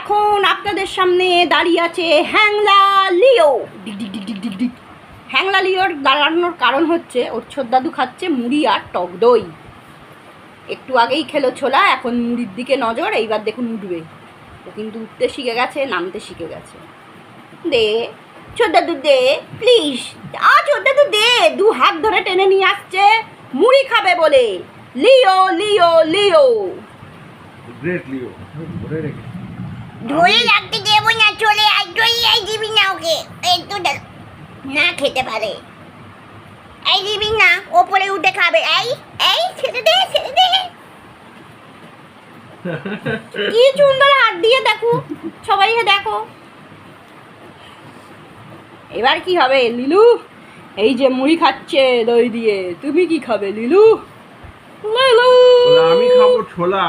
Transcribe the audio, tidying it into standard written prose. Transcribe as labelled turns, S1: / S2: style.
S1: এখন আপনাদের সামনে দাঁড়িয়ে আছে হ্যাংলা লিও। ডিগ ডিগ ডিগ ডিগ ডিগ ডিগ। হ্যাংলা লিওর দাঁড়ানোর কারণ হচ্ছে ওর ছোটদাদু খাচ্ছে মুড়ি আর টক দই। একটু আগেই খেলো ছোলা, এখন মুড়ির দিকে নজর। এইবার দেখুন উঠবে, ও কিন্তু উঠতে শিখে গেছে, নামতে শিখে গেছে। দে ছোটদাদু দে প্লিজ, ছোটদাদু দে। দু হাত ধরে টেনে নিয়ে আসছে মুড়ি খাবে বলে। লিও লিও লিও
S2: গ্রেট লিও ধরে রেখে
S3: ধরে রাখতে দেবো না, চলে আই দিবি না ওকে, একটু না খেতে পারে। এই দিবি না, ওপরে উঠে খাবে। এই এই ছেড়ে দে ছেড়ে দে।
S1: কি সুন্দর হাত দিয়ে দেখো, সবাই দেখো। এবার কি হবে লিলু? এই যে মুড়ি খাচ্ছে দই দিয়ে, তুমি কি খাবে লিলু? লিলু
S2: আমি খাবো ছোলা।